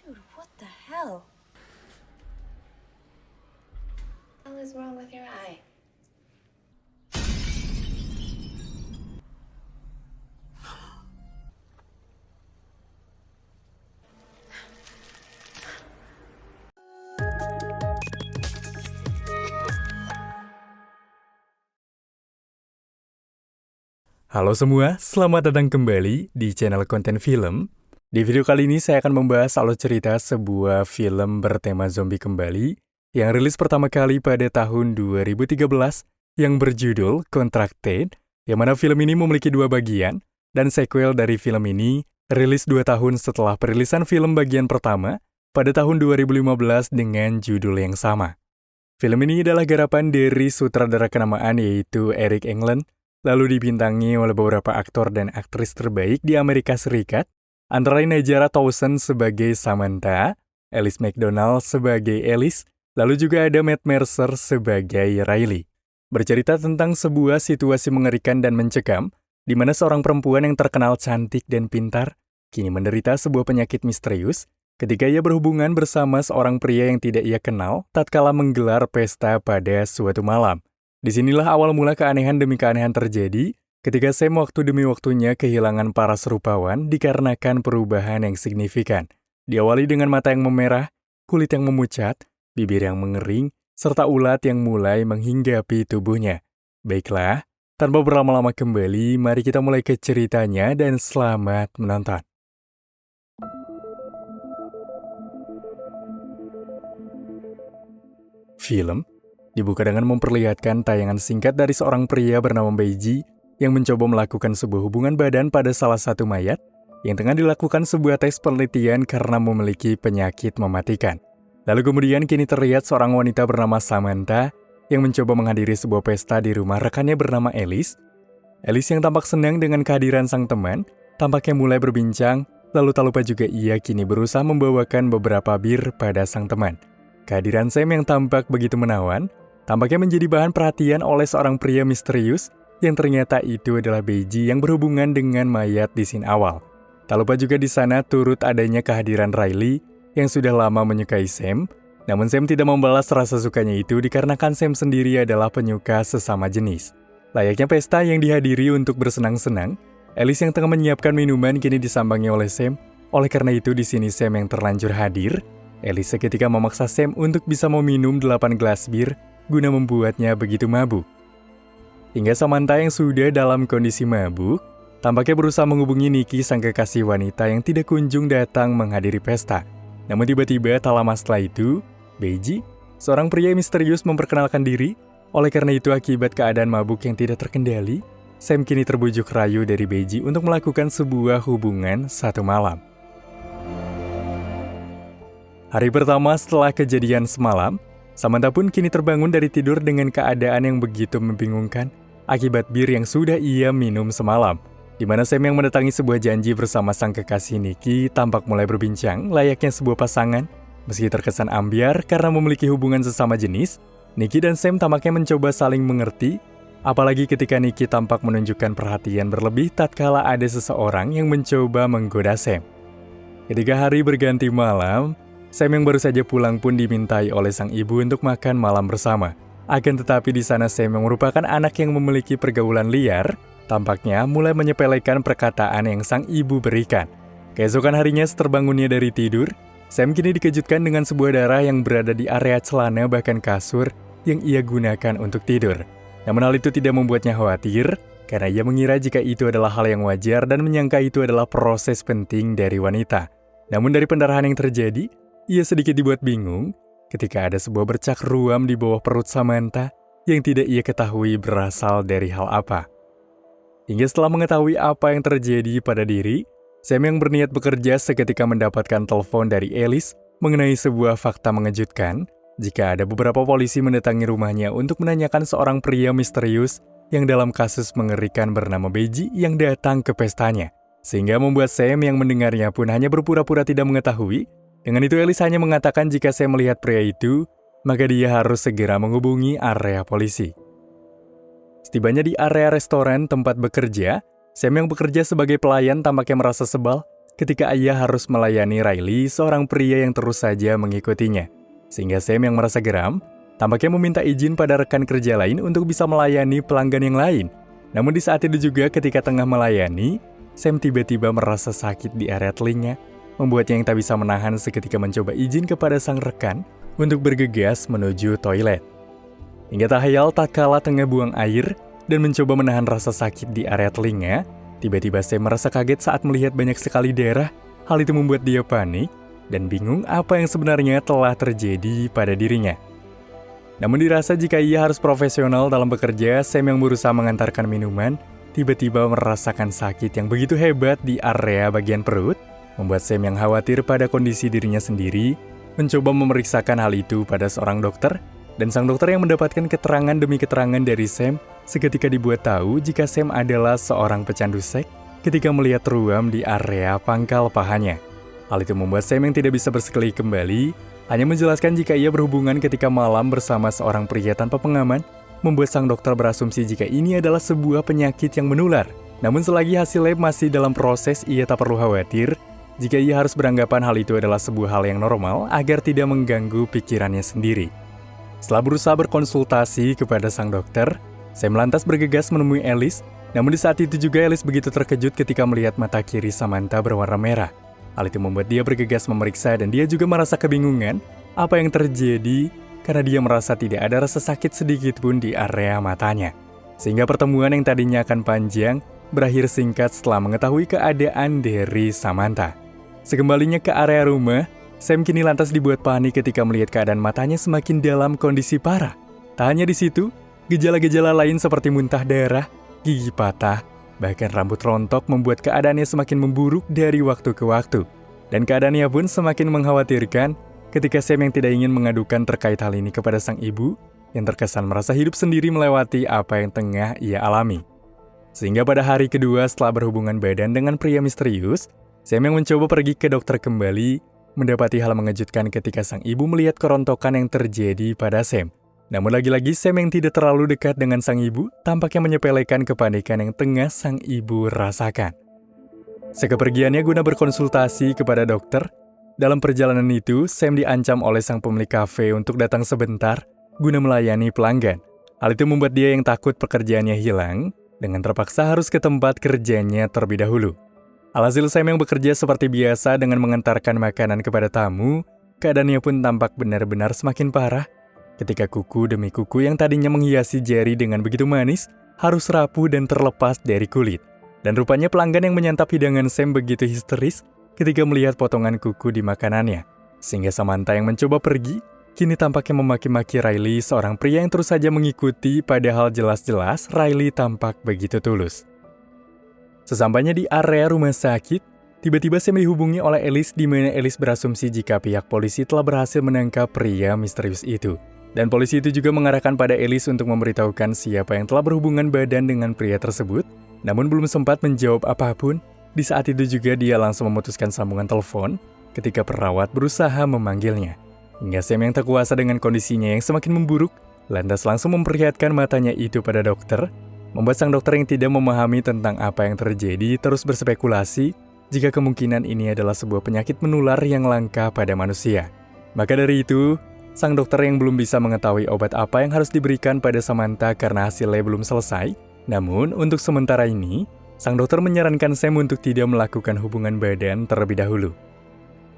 Dude, what the hell? What the hell is wrong with your eye? Halo semua, selamat datang kembali di channel konten film. Di video kali ini saya akan membahas alur cerita sebuah film bertema zombie kembali yang rilis pertama kali pada tahun 2013 yang berjudul Contracted, yang mana film ini memiliki dua bagian dan sequel dari film ini rilis 2 tahun setelah perilisan film bagian pertama pada tahun 2015 dengan judul yang sama. Film ini adalah garapan dari sutradara kenamaan yaitu Eric Englund, lalu dibintangi oleh beberapa aktor dan aktris terbaik di Amerika Serikat, antara lain Najara Towson sebagai Samantha, Alice McDonald sebagai Alice, lalu juga ada Matt Mercer sebagai Riley. Bercerita tentang sebuah situasi mengerikan dan mencekam, di mana seorang perempuan yang terkenal cantik dan pintar, kini menderita sebuah penyakit misterius, ketika ia berhubungan bersama seorang pria yang tidak ia kenal, tatkala menggelar pesta pada suatu malam. Disinilah awal mula keanehan demi keanehan terjadi ketika Sam waktu demi waktunya kehilangan para serupawan dikarenakan perubahan yang signifikan. Diawali dengan mata yang memerah, kulit yang memucat, bibir yang mengering, serta ulat yang mulai menghinggapi tubuhnya. Baiklah, tanpa berlama-lama kembali, mari kita mulai ke ceritanya dan selamat menonton. Film dibuka dengan memperlihatkan tayangan singkat dari seorang pria bernama Beiji yang mencoba melakukan sebuah hubungan badan pada salah satu mayat yang tengah dilakukan sebuah tes penelitian karena memiliki penyakit mematikan. Lalu kemudian kini terlihat seorang wanita bernama Samantha yang mencoba menghadiri sebuah pesta di rumah rekannya bernama Alice. Alice yang tampak senang dengan kehadiran sang teman, tampaknya mulai berbincang, lalu tak lupa juga ia kini berusaha membawakan beberapa bir pada sang teman. Kehadiran Sam yang tampak begitu menawan, tampaknya menjadi bahan perhatian oleh seorang pria misterius yang ternyata itu adalah Beiji yang berhubungan dengan mayat di scene awal. Tak lupa juga di sana turut adanya kehadiran Riley yang sudah lama menyukai Sam, namun Sam tidak membalas rasa sukanya itu dikarenakan Sam sendiri adalah penyuka sesama jenis. Layaknya pesta yang dihadiri untuk bersenang-senang, Alice yang tengah menyiapkan minuman kini disambangi oleh Sam. Oleh karena itu di sini Sam yang terlanjur hadir. Alice seketika memaksa Sam untuk bisa meminum 8 gelas bir guna membuatnya begitu mabuk. Hingga Samantha yang sudah dalam kondisi mabuk, tampaknya berusaha menghubungi Nikki sang kekasih wanita yang tidak kunjung datang menghadiri pesta. Namun tiba-tiba tak lama setelah itu, Beiji, seorang pria misterius memperkenalkan diri. Oleh karena itu akibat keadaan mabuk yang tidak terkendali, Sam kini terbujuk rayu dari Beiji untuk melakukan sebuah hubungan satu malam. Hari pertama setelah kejadian semalam, Samantha pun kini terbangun dari tidur dengan keadaan yang begitu membingungkan akibat bir yang sudah ia minum semalam, di mana Sam yang mendatangi sebuah janji bersama sang kekasih Nikki tampak mulai berbincang layaknya sebuah pasangan. Meski terkesan ambyar karena memiliki hubungan sesama jenis, Nikki dan Sam tampaknya mencoba saling mengerti, apalagi ketika Nikki tampak menunjukkan perhatian berlebih tatkala ada seseorang yang mencoba menggoda Sam. Ketika hari berganti malam, Sam yang baru saja pulang pun dimintai oleh sang ibu untuk makan malam bersama. Akan tetapi di sana Sam yang merupakan anak yang memiliki pergaulan liar, tampaknya mulai menyepelekan perkataan yang sang ibu berikan. Keesokan harinya seterbangunnya dari tidur, Sam kini dikejutkan dengan sebuah darah yang berada di area celana bahkan kasur yang ia gunakan untuk tidur. Namun hal itu tidak membuatnya khawatir, karena ia mengira jika itu adalah hal yang wajar dan menyangka itu adalah proses penting dari wanita. Namun dari pendarahan yang terjadi, ia sedikit dibuat bingung ketika ada sebuah bercak ruam di bawah perut Samantha yang tidak ia ketahui berasal dari hal apa. Hingga setelah mengetahui apa yang terjadi pada diri, Sam yang berniat bekerja seketika mendapatkan telepon dari Alice mengenai sebuah fakta mengejutkan jika ada beberapa polisi mendatangi rumahnya untuk menanyakan seorang pria misterius yang dalam kasus mengerikan bernama Beiji yang datang ke pestanya. Sehingga membuat Sam yang mendengarnya pun hanya berpura-pura tidak mengetahui. Dengan itu Alice hanya mengatakan jika Sam melihat pria itu, maka dia harus segera menghubungi area polisi. Setibanya di area restoran tempat bekerja, Sam yang bekerja sebagai pelayan tampaknya merasa sebal ketika ia harus melayani Riley, seorang pria yang terus saja mengikutinya. Sehingga Sam yang merasa geram, tampaknya meminta izin pada rekan kerja lain untuk bisa melayani pelanggan yang lain. Namun di saat itu juga ketika tengah melayani, Sam tiba-tiba merasa sakit di area telinga, membuatnya yang tak bisa menahan seketika mencoba izin kepada sang rekan untuk bergegas menuju toilet. Hingga tak hayal tak kala tengah buang air dan mencoba menahan rasa sakit di area telinga, tiba-tiba Sam merasa kaget saat melihat banyak sekali darah. Hal itu membuat dia panik dan bingung apa yang sebenarnya telah terjadi pada dirinya. Namun dirasa jika ia harus profesional dalam bekerja, Sam yang berusaha mengantarkan minuman, tiba-tiba merasakan sakit yang begitu hebat di area bagian perut, membuat Sam yang khawatir pada kondisi dirinya sendiri, mencoba memeriksakan hal itu pada seorang dokter, dan sang dokter yang mendapatkan keterangan demi keterangan dari Sam, seketika dibuat tahu jika Sam adalah seorang pecandu seks ketika melihat ruam di area pangkal pahanya. Hal itu membuat Sam yang tidak bisa bersekali kembali, hanya menjelaskan jika ia berhubungan ketika malam bersama seorang pria tanpa pengaman, membuat sang dokter berasumsi jika ini adalah sebuah penyakit yang menular. Namun selagi hasil lab masih dalam proses, ia tak perlu khawatir jika ia harus beranggapan hal itu adalah sebuah hal yang normal agar tidak mengganggu pikirannya sendiri. Setelah berusaha berkonsultasi kepada sang dokter, Sam lantas bergegas menemui Alice. Namun di saat itu juga Alice begitu terkejut ketika melihat mata kiri Samantha berwarna merah. Hal itu membuat dia bergegas memeriksa dan dia juga merasa kebingungan apa yang terjadi karena dia merasa tidak ada rasa sakit sedikit pun di area matanya. Sehingga pertemuan yang tadinya akan panjang berakhir singkat setelah mengetahui keadaan dari Samantha. Sekembalinya ke area rumah, Sam kini lantas dibuat panik ketika melihat keadaan matanya semakin dalam kondisi parah. Tak hanya di situ, gejala-gejala lain seperti muntah darah, gigi patah, bahkan rambut rontok membuat keadaannya semakin memburuk dari waktu ke waktu. Dan keadaannya pun semakin mengkhawatirkan ketika Sam yang tidak ingin mengadukan terkait hal ini kepada sang ibu, yang terkesan merasa hidup sendiri melewati apa yang tengah ia alami. Sehingga pada hari kedua setelah berhubungan badan dengan pria misterius, Sam yang mencoba pergi ke dokter kembali, mendapati hal mengejutkan ketika sang ibu melihat kerontokan yang terjadi pada Sam. Namun lagi-lagi Sam yang tidak terlalu dekat dengan sang ibu tampaknya menyepelekan kepanikan yang tengah sang ibu rasakan. Sekepergiannya guna berkonsultasi kepada dokter, dalam perjalanan itu Sam diancam oleh sang pemilik kafe untuk datang sebentar guna melayani pelanggan. Hal itu membuat dia yang takut pekerjaannya hilang, dengan terpaksa harus ke tempat kerjanya terlebih dahulu. Alhasil Sam yang bekerja seperti biasa dengan mengantarkan makanan kepada tamu, keadaannya pun tampak benar-benar semakin parah ketika kuku demi kuku yang tadinya menghiasi jari dengan begitu manis harus rapuh dan terlepas dari kulit. Dan rupanya pelanggan yang menyantap hidangan Sam begitu histeris ketika melihat potongan kuku di makanannya. Sehingga Samantha yang mencoba pergi, kini tampaknya memaki-maki Riley, seorang pria yang terus saja mengikuti padahal jelas-jelas Riley tampak begitu tulus. Sesampainya di area rumah sakit, tiba-tiba Sam dihubungi oleh Alice di mana Alice berasumsi jika pihak polisi telah berhasil menangkap pria misterius itu. Dan polisi itu juga mengarahkan pada Alice untuk memberitahukan siapa yang telah berhubungan badan dengan pria tersebut, namun belum sempat menjawab apapun. Di saat itu juga dia langsung memutuskan sambungan telepon ketika perawat berusaha memanggilnya. Hingga Sam yang tak kuasa dengan kondisinya yang semakin memburuk, lantas langsung memperlihatkan matanya itu pada dokter, membuat sang dokter yang tidak memahami tentang apa yang terjadi terus berspekulasi jika kemungkinan ini adalah sebuah penyakit menular yang langka pada manusia. Maka dari itu, sang dokter yang belum bisa mengetahui obat apa yang harus diberikan pada Samantha karena hasilnya belum selesai. Namun, untuk sementara ini, sang dokter menyarankan Sam untuk tidak melakukan hubungan badan terlebih dahulu.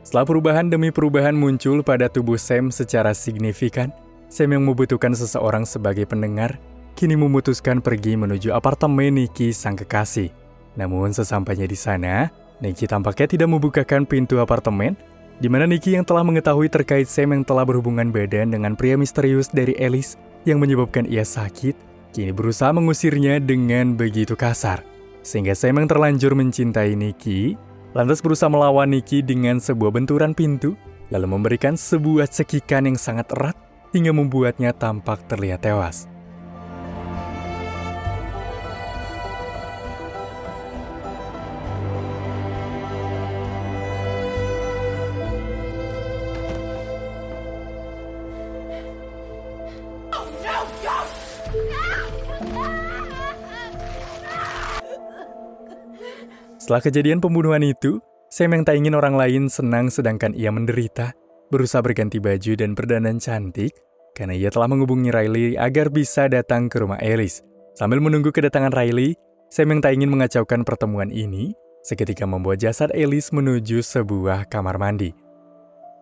Setelah perubahan demi perubahan muncul pada tubuh Sam secara signifikan, Sam yang membutuhkan seseorang sebagai pendengar, kini memutuskan pergi menuju apartemen Nikki sang kekasih. Namun sesampainya di sana, Nikki tampaknya tidak membukakan pintu apartemen, di mana Nikki yang telah mengetahui terkait Sam yang telah berhubungan badan dengan pria misterius dari Alice yang menyebabkan ia sakit, kini berusaha mengusirnya dengan begitu kasar. Sehingga Sam yang terlanjur mencintai Nikki, lantas berusaha melawan Nikki dengan sebuah benturan pintu, lalu memberikan sebuah cekikan yang sangat erat hingga membuatnya tampak terlihat tewas. Setelah kejadian pembunuhan itu, Sam yang tak ingin orang lain senang sedangkan ia menderita, berusaha berganti baju dan berdandan cantik karena ia telah menghubungi Riley agar bisa datang ke rumah Alice. Sambil menunggu kedatangan Riley, Sam yang tak ingin mengacaukan pertemuan ini, seketika membawa jasad Alice menuju sebuah kamar mandi.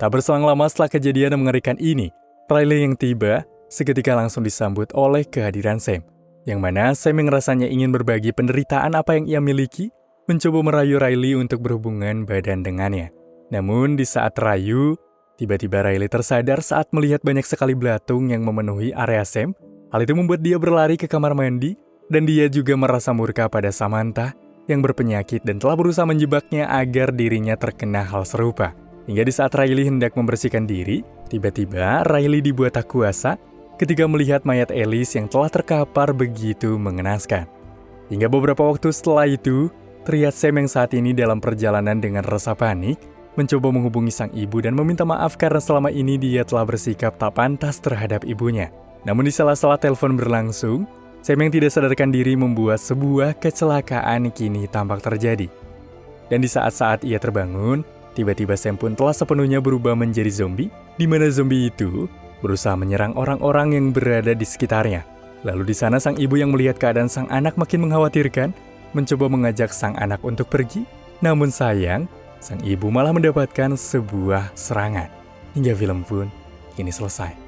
Tak berselang lama setelah kejadian yang mengerikan ini, Riley yang tiba seketika langsung disambut oleh kehadiran Sam, yang mana Sam yang rasanya ingin berbagi penderitaan apa yang ia miliki, mencoba merayu Riley untuk berhubungan badan dengannya. Namun di saat rayu, tiba-tiba Riley tersadar saat melihat banyak sekali belatung yang memenuhi area Sam. Hal itu membuat dia berlari ke kamar mandi, dan dia juga merasa murka pada Samantha yang berpenyakit dan telah berusaha menjebaknya agar dirinya terkena hal serupa. Hingga di saat Riley hendak membersihkan diri, tiba-tiba Riley dibuat tak kuasa ketika melihat mayat Alice yang telah terkapar begitu mengenaskan. Hingga beberapa waktu setelah itu, terlihat Sam yang saat ini dalam perjalanan dengan rasa panik, mencoba menghubungi sang ibu dan meminta maaf karena selama ini dia telah bersikap tak pantas terhadap ibunya. Namun di sela-sela telepon berlangsung, Sam yang tidak sadarkan diri membuat sebuah kecelakaan kini tampak terjadi. Dan di saat-saat ia terbangun, tiba-tiba Sam pun telah sepenuhnya berubah menjadi zombie, di mana zombie itu berusaha menyerang orang-orang yang berada di sekitarnya. Lalu di sana sang ibu yang melihat keadaan sang anak makin mengkhawatirkan, mencoba mengajak sang anak untuk pergi, namun sayang, sang ibu malah mendapatkan sebuah serangan. Hingga film pun kini selesai.